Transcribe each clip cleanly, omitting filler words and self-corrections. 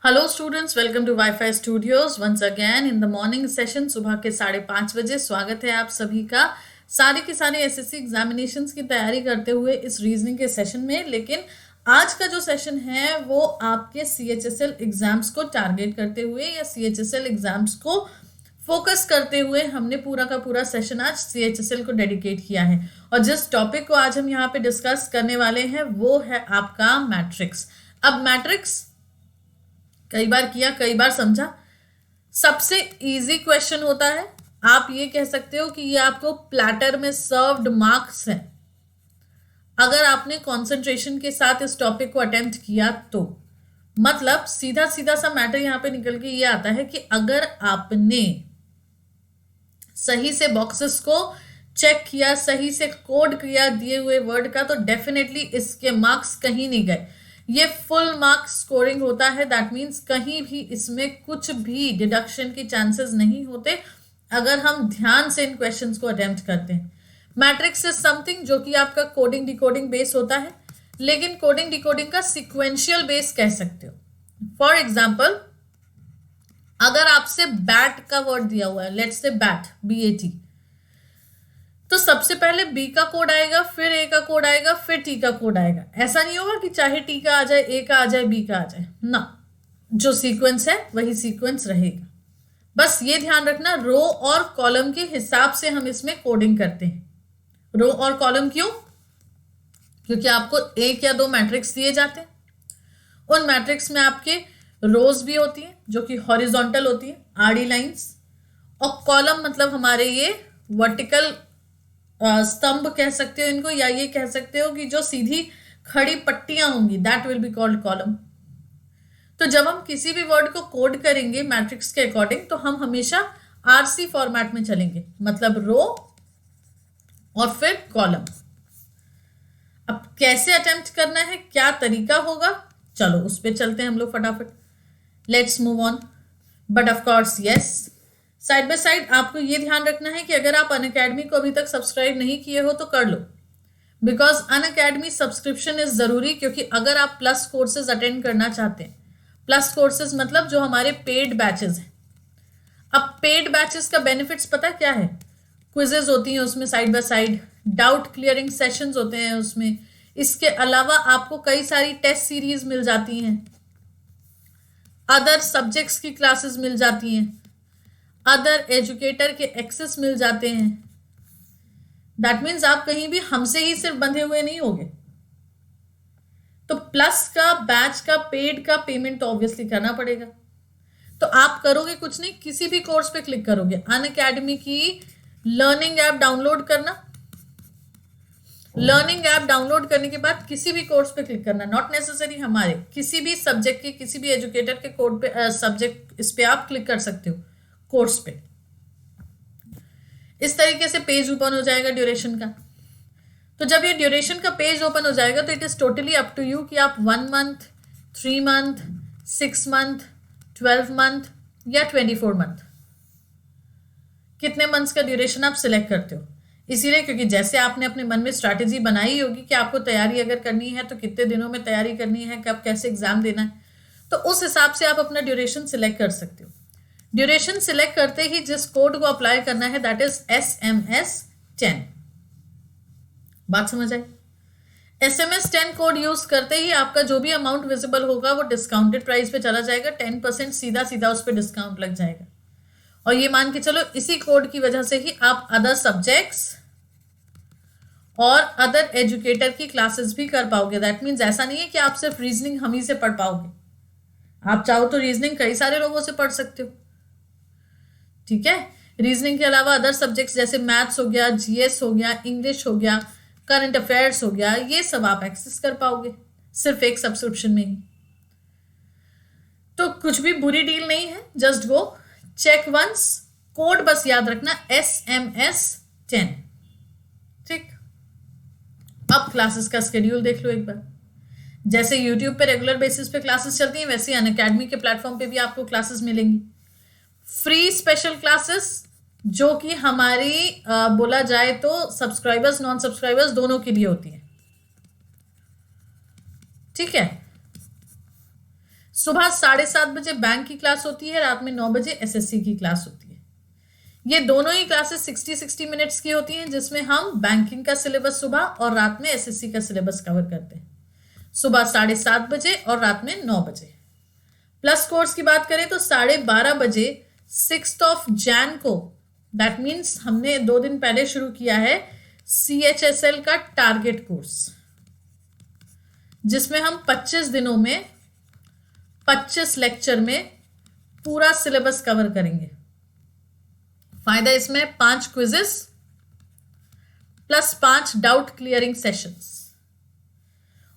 Hello students, welcome to WiFi Studios once again in the morning session. सुबह के 5:30 बजे स्वागत है आप सभी का। सारे के सारे एसएससी एग्जामिनेशंस की तैयारी करते हुए इस रीजनिंग के सेशन में। लेकिन आज का जो सेशन है वो आपके सीएचएसएल एग्जाम्स को टारगेट करते हुए या सीएचएसएल एग्जाम्स को फोकस करते हुए हमने पूरा का पूरा सेशन आज सीएचएसएल को डेडिकेट किया है। और जिस टॉपिक को आज हम यहाँ पे डिस्कस करने वाले हैं वो है आपका मैट्रिक्स। अब मैट्रिक्स कई बार किया, कई बार समझा। सबसे इजी क्वेश्चन होता है। आप ये कह सकते हो कि ये आपको प्लेटर में सर्व्ड मार्क्स है अगर आपने कंसंट्रेशन के साथ इस टॉपिक को अटेम्प्ट किया तो। मतलब सीधा सीधा सा मैटर यहां पे निकल के ये आता है कि अगर आपने सही से बॉक्सेस को चेक किया, सही से कोड किया दिए हुए वर्ड का, तो डेफिनेटली इसके मार्क्स कहीं नहीं गए। ये फुल मार्क्स स्कोरिंग होता है। दैट मीन्स कहीं भी इसमें कुछ भी डिडक्शन की चांसेस नहीं होते अगर हम ध्यान से इन क्वेश्चंस को अटेम्प्ट करते हैं। मैट्रिक्स इज समथिंग जो कि आपका कोडिंग डिकोडिंग बेस होता है, लेकिन कोडिंग डिकोडिंग का सिक्वेंशियल बेस कह सकते हो। फॉर एग्जाम्पल, अगर आपसे बैट का वर्ड दिया हुआ है, लेट्स से बैट, BAT, तो सबसे पहले बी का कोड आएगा, फिर ए का कोड आएगा, फिर टी का कोड आएगा। ऐसा नहीं होगा कि चाहे टी का आ जाए, ए का आ जाए, बी का आ जाए ना। जो सीक्वेंस है वही सीक्वेंस रहेगा। बस ये ध्यान रखना, रो और कॉलम के हिसाब से हम इसमें कोडिंग करते हैं। रो और कॉलम क्यों? क्योंकि आपको एक या दो मैट्रिक्स दिए जाते हैं। उन मैट्रिक्स में आपके रोज भी होती है जो कि हॉरिजॉन्टल होती है, आड़ी लाइंस, और कॉलम मतलब हमारे ये वर्टिकल स्तंभ कह सकते हो इनको, या ये कह सकते हो कि जो सीधी खड़ी पट्टियां होंगी, that will be called column. तो जब हम किसी भी वर्ड को कोड करेंगे मैट्रिक्स के अकॉर्डिंग, तो हम हमेशा RC फॉर्मेट में चलेंगे, मतलब रो और फिर कॉलम। अब कैसे अटेम्प्ट करना है, क्या तरीका होगा, चलो उस पर चलते हैं हम लोग फटाफट। Let's move on. But of course yes, side by side आपको ये ध्यान रखना है कि अगर आप अनअकैडमी को अभी तक सब्सक्राइब नहीं किए हो तो कर लो, बिकॉज अनअकैडमी सब्सक्रिप्शन इज जरूरी। क्योंकि अगर आप प्लस कोर्सेज अटेंड करना चाहते हैं, प्लस कोर्सेज मतलब जो हमारे पेड बैचेस हैं। अब पेड बैचेस का बेनिफिट्स पता क्या है? क्विजेज होती हैं उसमें side by side, doubt clearing sessions होते हैं उसमें। इसके अलावा आपको कई सारी टेस्ट सीरीज मिल जाती हैं, अदर सब्जेक्ट्स की क्लासेस मिल जाती हैं, अदर एजुकेटर के एक्सेस मिल जाते हैं। दैट मीन्स आप कहीं भी हमसे ही सिर्फ बंधे हुए नहीं होंगे। तो प्लस का, बैच का, पेड का पेमेंट तो ऑब्वियसली करना पड़ेगा। तो आप करोगे कुछ नहीं, किसी भी कोर्स पे क्लिक करोगे, अनअकैडमी की लर्निंग ऐप डाउनलोड करना। लर्निंग ऐप डाउनलोड करने के बाद किसी भी कोर्स पे क्लिक करना, नॉट नेसेसरी हमारे, किसी भी सब्जेक्ट के, किसी भी एजुकेटर के कोड पे, सब्जेक्ट, इस पे आप क्लिक कर सकते हो कोर्स पे। इस तरीके से पेज ओपन हो जाएगा ड्यूरेशन का। तो जब ये ड्यूरेशन का पेज ओपन हो जाएगा तो it is totally up to you कि आप 1 मंथ, 3 मंथ, 6 मंथ, 12 मंथ या 24 मंथ, कितने मंथ्स का ड्यूरेशन आप सिलेक्ट करते हो। इसीलिए क्योंकि जैसे आपने अपने मन में स्ट्रैटेजी बनाई होगी कि आपको तैयारी अगर करनी है तो कितने दिनों में तैयारी करनी है, कब कैसे एग्जाम देना है, तो उस हिसाब से आप अपना ड्यूरेशन सिलेक्ट कर सकते हो। ड्यूरेशन सिलेक्ट करते ही जिस कोड को अप्लाई करना है दैट इज SMS10। बात समझ आई? SMS10 कोड यूज करते ही आपका जो भी अमाउंट विजिबल होगा वो डिस्काउंटेड प्राइस पे चला जाएगा। 10% सीधा सीधा उस पर डिस्काउंट लग जाएगा। और ये मान के चलो इसी कोड की वजह से ही आप अदर सब्जेक्ट्स और अदर एजुकेटर की क्लासेस भी कर पाओगे। दैट मीन्स ऐसा नहीं है कि आप सिर्फ रीजनिंग हम ही से पढ़ पाओगे। आप चाहो तो रीजनिंग कई सारे लोगों से पढ़ सकते हो, ठीक है। रीजनिंग के अलावा अदर सब्जेक्ट्स जैसे मैथ्स हो गया, GS हो गया, इंग्लिश हो गया, करंट अफेयर्स हो गया, ये सब आप एक्सेस कर पाओगे सिर्फ एक सब्सक्रिप्शन में ही। तो कुछ भी बुरी डील नहीं है, just go check once. Code बस याद रखना SMS10, ठीक। अब क्लासेस का स्केड्यूल देख लो एक बार। जैसे यूट्यूब पे रेगुलर बेसिस पे क्लासेस चलती हैं, वैसे अनअकैडमी के प्लेटफॉर्म पे भी आपको क्लासेस मिलेंगी। फ्री स्पेशल क्लासेस जो कि हमारी बोला जाए तो सब्सक्राइबर्स, नॉन सब्सक्राइबर्स दोनों के लिए होती है, ठीक है। सुबह 7:30 बजे बैंक की क्लास होती है, रात में 9 बजे एसएससी की क्लास होती है। ये दोनों ही क्लासेस 60-60 मिनट्स की होती हैं, जिसमें हम बैंकिंग का सिलेबस सुबह और रात में एसएससी का सिलेबस कवर करते हैं। सुबह 7:30 बजे और रात में 9 बजे। प्लस कोर्स की बात करें तो 12:30 बजे 6 जैन को, दैट मीन्स हमने 2 दिन पहले शुरू किया है CHSL का टारगेट कोर्स, जिसमें हम 25 दिनों में 25 लेक्चर में पूरा सिलेबस कवर करेंगे। फायदा इसमें 5 quizzes plus 5 doubt clearing sessions,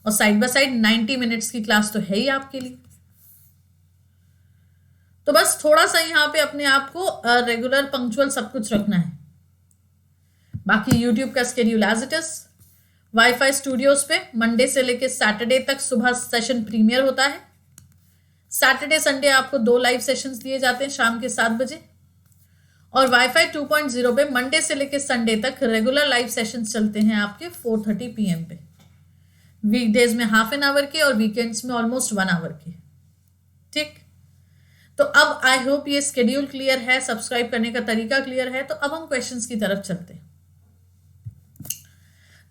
और साइड बाय साइड 90 मिनट्स की क्लास तो है ही आपके लिए। तो बस थोड़ा सा यहां पे अपने आप को रेगुलर पंक्चुअल सब कुछ रखना है। बाकी यूट्यूब का schedule as it is. WiFi Studios पे मंडे से लेके सैटरडे तक सुबह सेशन प्रीमियर होता है। सैटरडे संडे आपको 2 लाइव सेशंस दिए जाते हैं शाम के 7 बजे। और वाईफाई 2.0 पे मंडे से लेके संडे तक रेगुलर लाइव सेशंस चलते हैं आपके 4:30 PM पे। वीकडेज में हाफ एन आवर के और वीकेंड्स में ऑलमोस्ट 1 आवर के। ठीक, तो अब आई होप ये स्केड्यूल क्लियर है, सब्सक्राइब करने का तरीका क्लियर है। तो अब हम क्वेश्चंस की तरफ चलते हैं।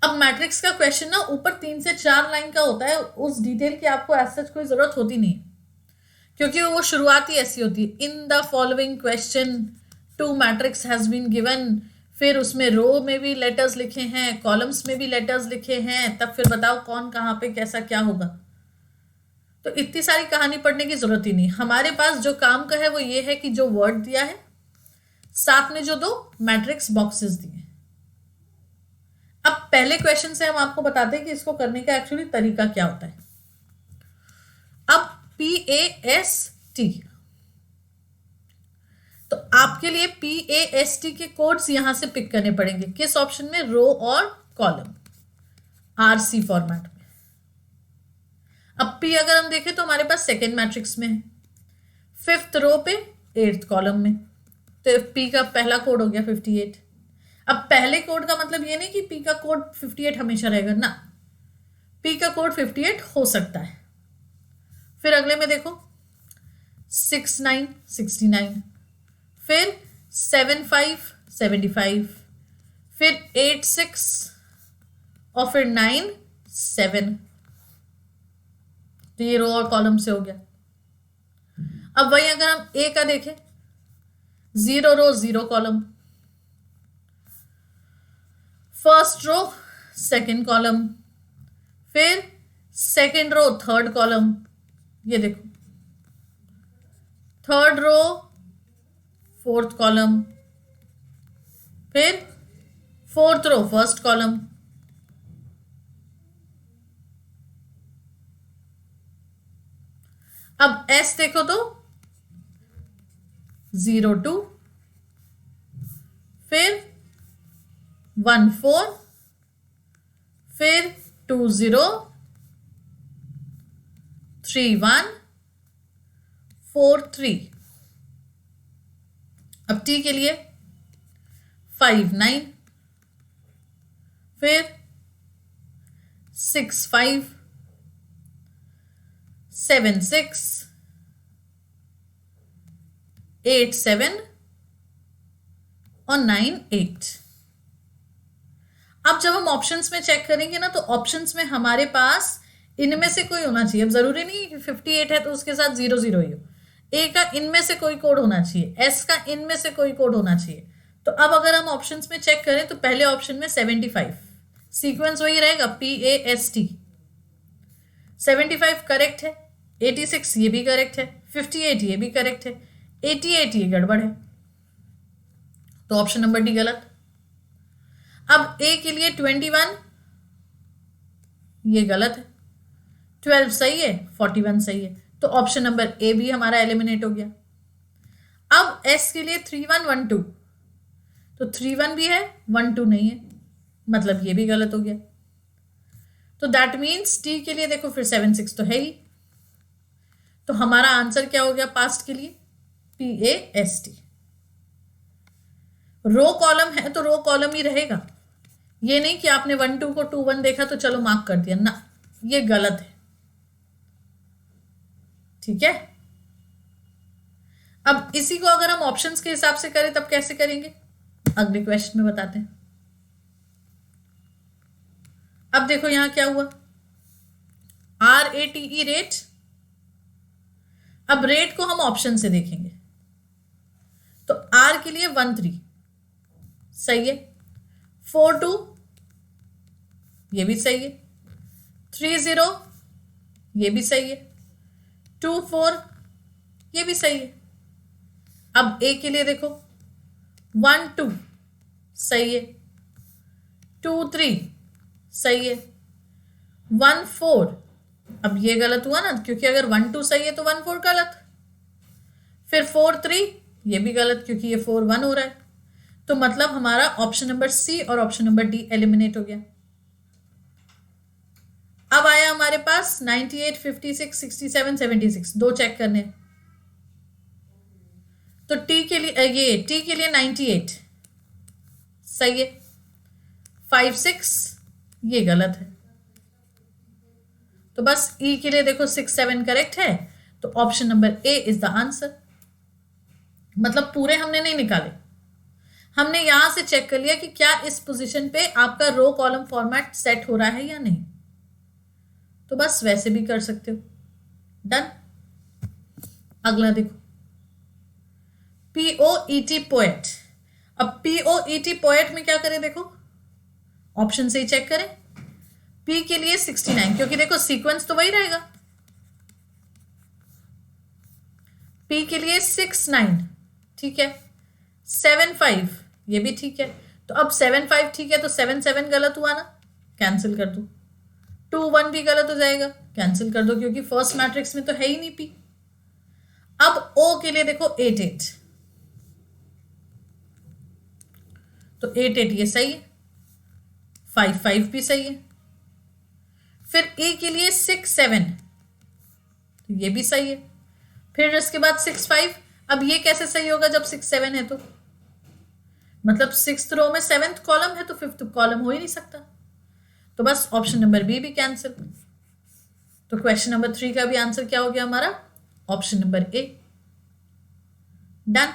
अब मैट्रिक्स का क्वेश्चन ना ऊपर 3 से 4 लाइन का होता है, उस डिटेल की आपको एज सच कोई जरूरत होती नहीं, क्योंकि वो शुरुआत ही ऐसी होती है, in the following question 2 matrix has been given, फिर उसमें रो में भी लेटर्स लिखे हैं, कॉलम्स में भी लेटर्स लिखे हैं, तब फिर बताओ कौन कहाँ पे कैसा क्या होगा। तो इतनी सारी कहानी पढ़ने की जरूरत ही नहीं। हमारे पास जो काम का है वो ये है कि जो वर्ड दिया है, साथ में जो 2 मैट्रिक्स बॉक्सेस दिए। अब पहले क्वेश्चन से हम आपको बताते हैं कि इसको करने का एक्चुअली तरीका क्या होता है। अब PAST, तो आपके लिए PAST के कोड्स यहां से पिक करने पड़ेंगे। किस ऑप्शन में? रो और कॉलम, RC फॉर्मेट में। अब P अगर हम देखें तो हमारे पास सेकेंड मैट्रिक्स में है, 5th रो पे 8th कॉलम में। तो P का पहला कोड हो गया 58। अब पहले कोड का मतलब ये नहीं कि P का कोड 58 हमेशा रहेगा ना, P का कोड 58 हो सकता है। फिर अगले में देखो 69 69, फिर 75 75, फिर 86 और फिर 9 7। तो ये रो और कॉलम से हो गया। अब वही अगर हम A का देखें, 0 row 0 column, first row second column, फिर सेकंड रो थर्ड कॉलम, ये देखो थर्ड रो 4th कॉलम, फिर 4th रो फर्स्ट कॉलम। अब S देखो तो 0 2, फिर 1 4, फिर 2 0, 3 1, 4 3। अब T के लिए 5 9, फिर 6 5, 7 6, 8 7 और 9 8। अब जब हम ऑप्शंस में चेक करेंगे ना, तो ऑप्शंस में हमारे पास इनमें से कोई होना चाहिए। अब जरूरी नहीं कि 58 है तो उसके साथ 0 0 ही हो। A का इनमें से कोई कोड होना चाहिए, S का इनमें से कोई कोड होना चाहिए। तो अब अगर हम ऑप्शंस में चेक करें तो पहले ऑप्शन में 75, सीक्वेंस वही रहेगा PAST। 75 करेक्ट है, 86 ये भी करेक्ट है, 58 ये भी करेक्ट है, 88 ये गड़बड़ है, तो ऑप्शन नंबर डी गलत। अब A के लिए 21 ये गलत है, 12 सही है, 41 सही है, तो ऑप्शन नंबर ए भी हमारा एलिमिनेट हो गया। अब S के लिए 3 1 1 2, तो 3 1 भी है 1 2 नहीं है, मतलब ये भी गलत हो गया। तो दैट मीन्स T के लिए देखो फिर 7 6 तो है ही, तो हमारा आंसर क्या हो गया पास्ट के लिए? PAST। रो कॉलम है तो रो कॉलम ही रहेगा, ये नहीं कि आपने 1 2 को 2 1 देखा तो चलो मार्क कर दिया ना, ये गलत है। ठीक है। अब इसी को अगर हम ऑप्शंस के हिसाब से करें तब कैसे करेंगे, अगले क्वेश्चन में बताते हैं। अब देखो यहां क्या हुआ, RATE रेट। अब रेट को हम ऑप्शन से देखेंगे तो R के लिए 13 सही है, 42 ये भी सही है, 30 ये भी सही है, 24 ये भी सही है। अब A के लिए देखो 12 सही है, 23 सही है, 14 अब ये गलत हुआ ना, क्योंकि अगर 12 सही है तो 14 गलत, फिर 43 ये भी गलत क्योंकि ये 41 हो रहा है। तो मतलब हमारा ऑप्शन नंबर सी और ऑप्शन नंबर डी एलिमिनेट हो गया। अब आया हमारे पास 98, 56, 67, 76, दो चेक करने। तो टी के लिए 98 सही है, 56 ये गलत है। तो बस ई के लिए देखो 6, 7 करेक्ट है, तो option number A is the answer. मतलब पूरे हमने नहीं निकाले, हमने यहां से चेक कर लिया कि क्या इस पोजीशन पे आपका रो कॉलम फॉर्मेट सेट हो रहा है या नहीं। तो बस वैसे भी कर सकते हो। डन। अगला देखो, POET पोएट। अब POET पोएट में क्या करें, देखो ऑप्शन से ही चेक करें। P के लिए 69, क्योंकि देखो सीक्वेंस तो वही रहेगा। P के लिए 69 ठीक है, 75 ये भी ठीक है। तो अब 75 ठीक है, तो 77 गलत हुआ ना, कैंसिल कर दो। 21 भी गलत हो जाएगा, कैंसिल कर दो, क्योंकि फर्स्ट मैट्रिक्स में तो है ही नहीं P। अब O के लिए देखो 88, तो 88 ये सही है, 55 भी सही है। फिर E के लिए 67 तो ये भी सही है। फिर इसके बाद 65, अब ये कैसे सही होगा जब 67 है, तो मतलब 6th रो में 7th कॉलम है तो 5th कॉलम हो ही नहीं सकता। तो बस ऑप्शन नंबर बी भी कैंसिल। तो क्वेश्चन नंबर 3 का भी आंसर क्या हो गया हमारा, ऑप्शन नंबर ए। डन।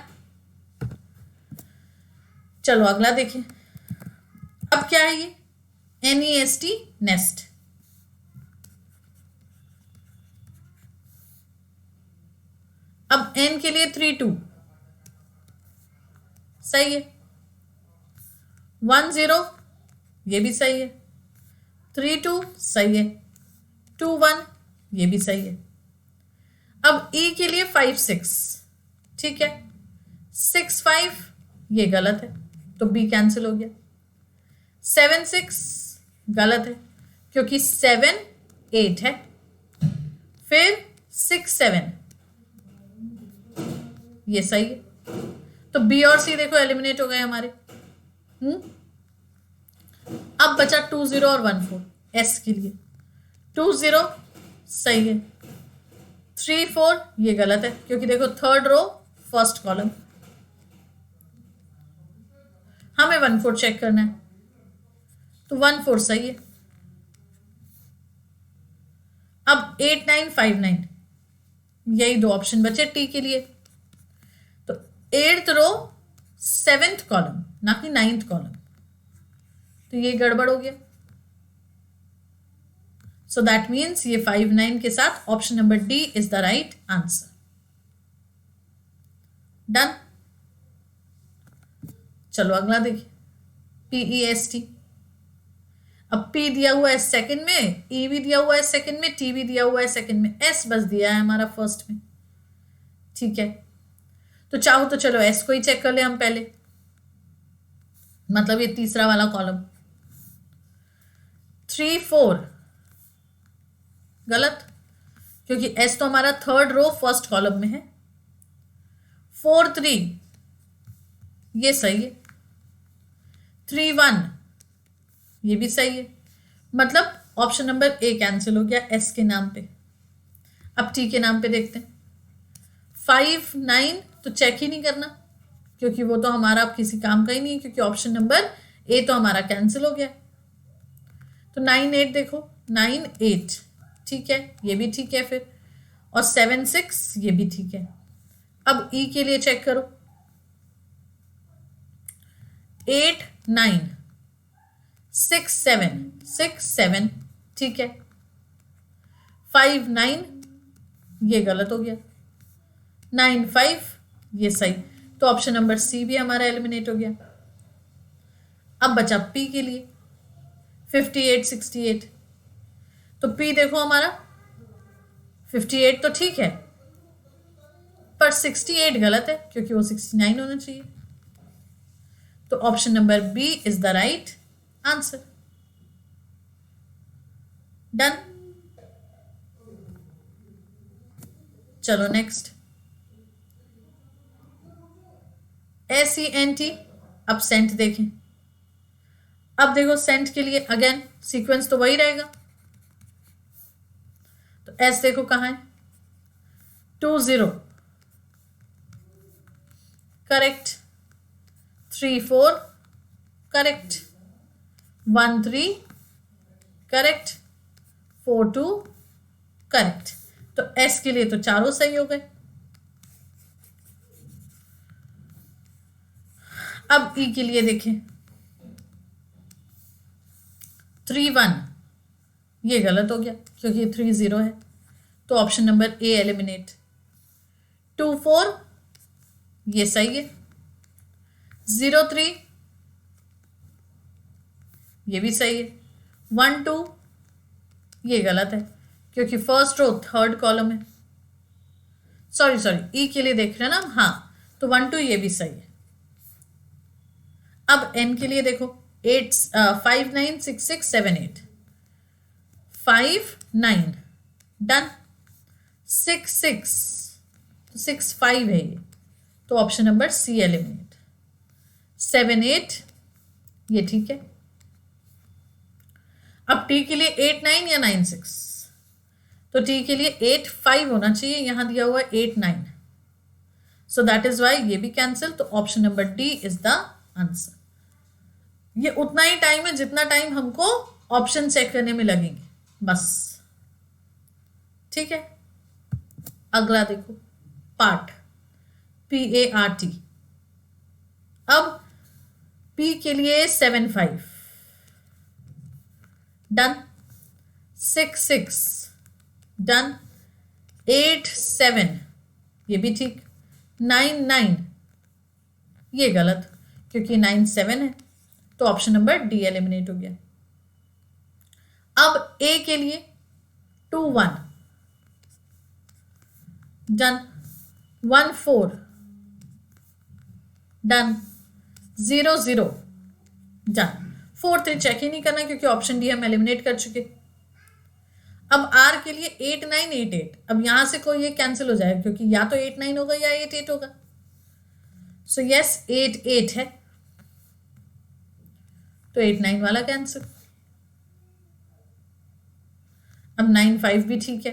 चलो अगला देखें। अब क्या है ये, NEST नेस्ट। अब N के लिए 32 सही है, 10 ये भी सही है, 32 सही है, 21 ये भी सही है। अब E के लिए 56 ठीक है, 65 ये गलत है तो B कैंसिल हो गया। 76 गलत है क्योंकि 7 8 है। फिर 6 7 ये सही है, तो B और C देखो एलिमिनेट हो गए हमारे। अब बचा 20 और 14 S के लिए। 20 सही है, 3 4 ये गलत है क्योंकि देखो 3rd रो 1st कॉलम, हमें 14 चेक करना है, तो 14 सही है। अब 8 9 5 9 यही दो ऑप्शन बचे T के लिए। तो 8th रो 7th कॉलम ना कि 9th कॉलम, तो ये गड़बड़ हो गया। सो दैट मीन्स ये 5 9 के साथ option number D is the right answer. Done. चलो अगला देखिए, PEST। अब P दिया हुआ है सेकंड में, E भी दिया हुआ है सेकंड में, T भी दिया हुआ है सेकंड में, S बस दिया है हमारा फर्स्ट में। ठीक है, तो चाहो तो चलो S को ही चेक कर ले हम पहले, मतलब ये तीसरा वाला कॉलम। 3 4 गलत क्योंकि S तो हमारा 3rd रो 1st कॉलम में है। 4 3 ये सही है, 3 1 ये भी सही है, मतलब ऑप्शन नंबर ए कैंसिल हो गया S के नाम पे। अब T के नाम पे देखते हैं। 5 9 तो चेक ही नहीं करना क्योंकि वो तो हमारा अब किसी काम का ही नहीं है, क्योंकि ऑप्शन नंबर ए तो हमारा कैंसिल हो गया। तो 9 8 देखो, 9 8 ठीक है, ये भी ठीक है। फिर और 7 6 ये भी ठीक है। अब ई के लिए चेक करो, 8 9 6 7 ठीक है, 5 9 ये गलत हो गया, 9 5 ये सही। तो ऑप्शन नंबर सी भी हमारा एलिमिनेट हो गया। अब बचा पी के लिए 58 68। तो पी देखो हमारा 58 तो ठीक है, पर 68 गलत है क्योंकि वो 69 होना चाहिए। तो option number B is the right answer. Done. चलो नेक्स्ट, SENT। अब सेंट देखें। अब देखो सेंट के लिए अगेन सीक्वेंस तो वही रहेगा। तो एस देखो कहाँ है, 2 0 करेक्ट, 3 4 करेक्ट, 1 3 करेक्ट, 4 2 करेक्ट। तो एस के लिए तो चारों सही हो गए। अब ई के लिए देखें, 3 1 ये गलत हो गया क्योंकि 3 0 है। तो ऑप्शन नंबर ए एलिमिनेट। 2 4 ये सही है, 0 3 ये भी सही है, 1 2 ये गलत है क्योंकि फर्स्ट रो थर्ड कॉलम है। सॉरी ई के लिए देख रहे हैं ना, हाँ, तो 1 2 ये भी सही है। अब एन के लिए देखो, 5 9 6 6 7 8, 5 9 डन, 6 6 तो 6 5 है ये। तो ऑप्शन नंबर सी एलिमिनेट। 7 8 ये ठीक है। अब टी के लिए 8 9 या 9 6, तो टी के लिए 8 5 होना चाहिए, यहां दिया हुआ 8 9, सो दैट इज वाई ये भी कैंसिल। तो option number D is the answer. ये उतना ही टाइम है जितना टाइम हमको ऑप्शन चेक करने में लगेंगे, बस। ठीक है, अगला देखो, पार्ट, PART। अब पी के लिए 7 5 डन, 6 6 डन, 8 7 ये भी ठीक, 9 9 ये गलत क्योंकि 9 7 है। तो ऑप्शन नंबर डी एलिमिनेट हो गया। अब ए के लिए 2 1 डन, 1 4 डन, 0 0 डन। 4 3 चेक ही नहीं करना क्योंकि ऑप्शन डी हम एलिमिनेट कर चुके। अब आर के लिए 8 9 8 8। अब यहां से कोई ये कैंसिल हो जाएगा क्योंकि या तो 8 9 होगा या 8 8 होगा। सो यस 8 8 है, तो 8 9 वाला कैंसिल। अब 9 5 भी ठीक है।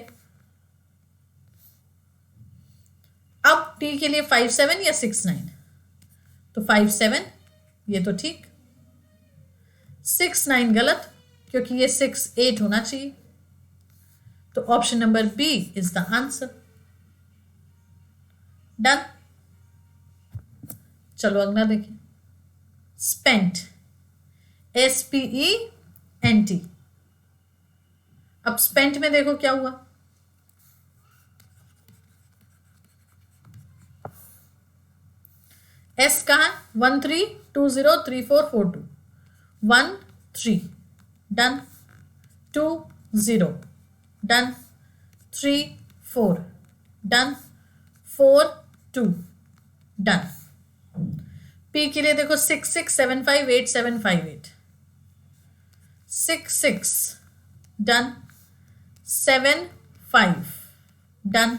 अब टी के लिए 5 7 या 6 9, तो 5 7 ये तो ठीक, 6 9 गलत क्योंकि ये 6 8 होना चाहिए। तो option number B is the answer. Done. चलो अगला देखें, स्पेंट, SPENT। अब स्पेंट में देखो क्या हुआ, एस कहाँ, 1 3 2 0 3 4 4 2, 1 3 done, 2 0 done, 3 4 done, 4 2 done. P के लिए देखो 6 6 7 5 8 7 5 8, 6 6 डन, 7 5 डन,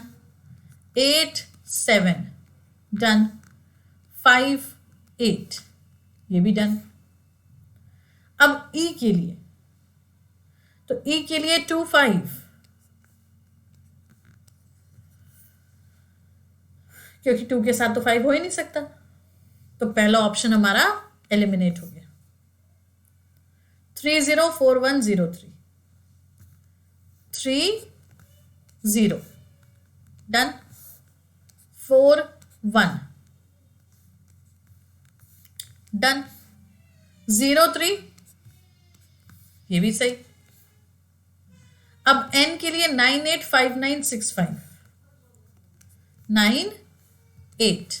8 7 डन, 5 8 ये भी डन। अब ई के लिए, तो ई के लिए 2 5 क्योंकि 2 के साथ तो 5 हो ही नहीं सकता, तो पहला ऑप्शन हमारा एलिमिनेट हो गया। 3 0 4 1 0 3 3 0 डन। 4 1 डन। 0 3 ये भी सही। अब n के लिए 9 8 5 9 6 5 9 8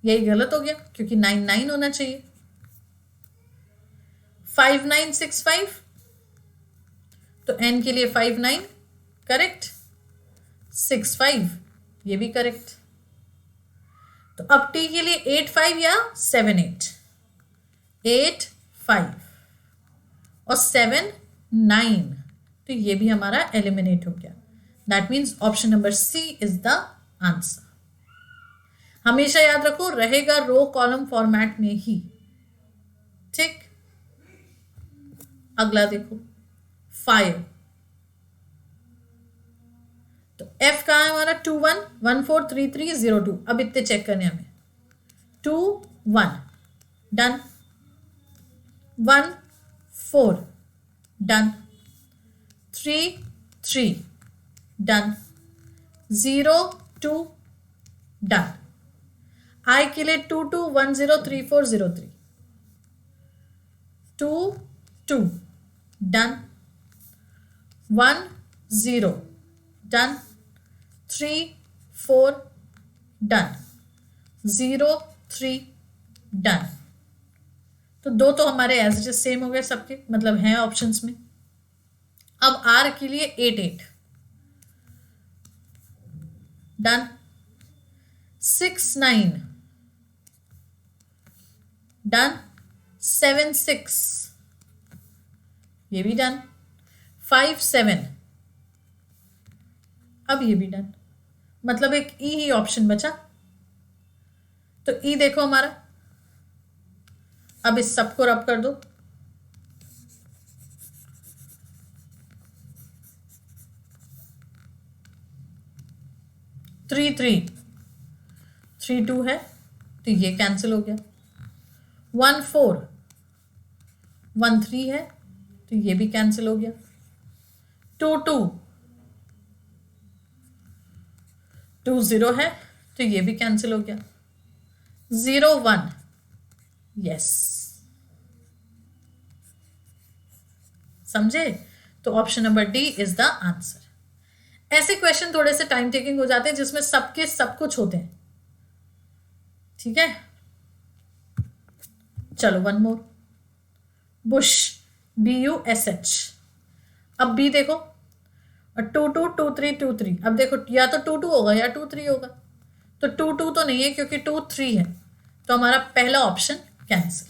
यही गलत हो गया क्योंकि 9 9 होना चाहिए। 5 9 6 5 तो n के लिए 5 9 करेक्ट। 6 5 ये भी करेक्ट। तो अब t के लिए 8 5 या 7 8 8 5 और 7 9 तो ये भी हमारा एलिमिनेट हो गया। That means option number C is the answer. हमेशा याद रखो रहेगा रो कॉलम फॉर्मेट में ही। ठीक, अगला देखो फायर। तो F कहाँ है हमारा 2 1 1 4 3 3 0 2। अब इतने चेक करने हमें 2 1 done. 1 4 done. 3 3 done. 0 2 done. I के लिए 2 2 1 0 3 4 0 3 2 2 डन। 1 0 डन। 3 4 डन। 0 3 डन। तो दो तो हमारे एज इट इज सेम हो गए सबके, मतलब हैं ऑप्शंस में। अब R के लिए 8 8 डन। 6 9 डन। 7 6 ये भी डन। 5 7 अब ये भी डन। मतलब एक ई ही ऑप्शन बचा। तो ई देखो हमारा, अब इस सबको रब कर दो। थ्री थ्री 3 2 है तो ये कैंसिल हो गया। 1 4 1 3 है तो ये भी कैंसिल हो गया। 2 2 2 0 है तो ये भी कैंसिल हो गया। 0 1 यस, समझे? तो option number D is the answer. ऐसे क्वेश्चन थोड़े से टाइम टेकिंग हो जाते हैं जिसमें सबके सब कुछ होते हैं। ठीक है, चलो वन मोर। Bush BUSH। अब बी देखो, 2 2 2 3 2 3। अब देखो या तो 2 2 होगा या 2 3 होगा। तो 2 2 तो नहीं है क्योंकि 2 3 है, तो हमारा पहला ऑप्शन कैंसिल।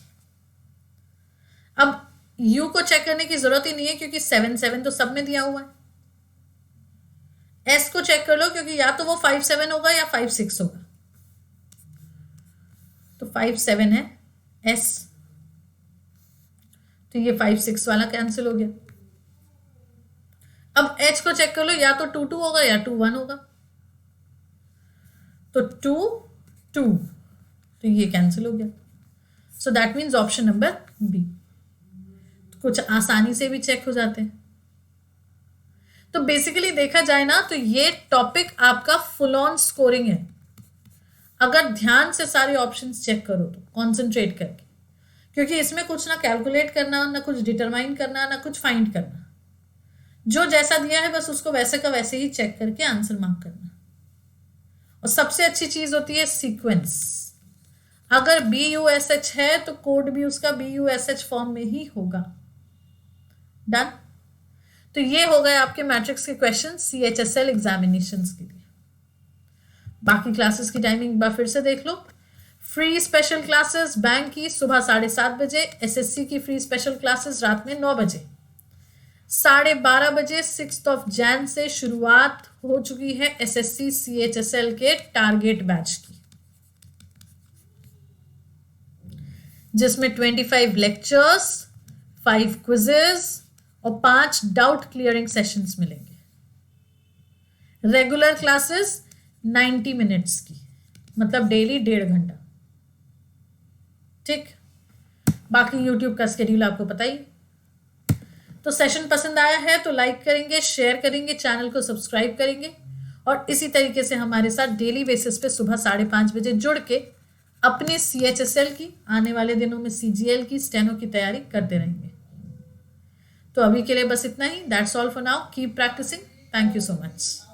अब U को चेक करने की जरूरत ही नहीं है क्योंकि 7 7 तो सब में दिया हुआ है। S को चेक कर लो क्योंकि या तो वो 5 7 होगा या 5 6 होगा। तो 5 7 है S, तो ये 5 6 वाला कैंसिल हो गया। अब H को चेक कर लो, या तो 2 2 होगा या 2 1 होगा। तो 2 2 तो ये कैंसिल हो गया। So that means option number B. कुछ आसानी से भी चेक हो जाते हैं। तो बेसिकली देखा जाए ना तो ये टॉपिक आपका फुल ऑन स्कोरिंग है। अगर ध्यान से सारे ऑप्शंस चेक करो तो कॉन्सेंट्रेट करके, क्योंकि इसमें कुछ ना कैलकुलेट करना, ना कुछ डिटरमाइन करना, ना कुछ फाइंड करना। जो जैसा दिया है बस उसको वैसे का वैसे ही चेक करके आंसर मार्क करना। और सबसे अच्छी चीज होती है सीक्वेंस। अगर BUSH है तो कोड भी उसका BUSH फॉर्म में ही होगा। डन। तो ये हो गए आपके मैट्रिक्स के क्वेश्चन CHSL एग्जामिनेशंस के लिए। बाकी क्लासेस की टाइमिंग एक बार फिर से देख लो। फ्री स्पेशल क्लासेस बैंक की सुबह 7:30 बजे, SSC की फ्री स्पेशल क्लासेस रात में 9 बजे। 12:30 बजे 6 जैन से शुरुआत हो चुकी है SSC CHSL के टारगेट बैच की, जिसमें 25 लेक्चर्स, 5 क्विजेस और 5 डाउट क्लियरिंग सेशंस मिलेंगे। रेगुलर क्लासेस 90 मिनट्स की, मतलब डेली 1.5 घंटा। ठीक, बाकी यूट्यूब का स्केड्यूल आपको पता ही। तो सेशन पसंद आया है तो लाइक करेंगे, शेयर करेंगे, चैनल को सब्सक्राइब करेंगे और इसी तरीके से हमारे साथ डेली बेसिस पे सुबह 5:30 बजे जुड़ के अपने CHSL की, आने वाले दिनों में CGL की, स्टेनो की तैयारी करते रहेंगे। तो अभी के लिए बस इतना ही। That's all for now. Keep practising. Thank you so much.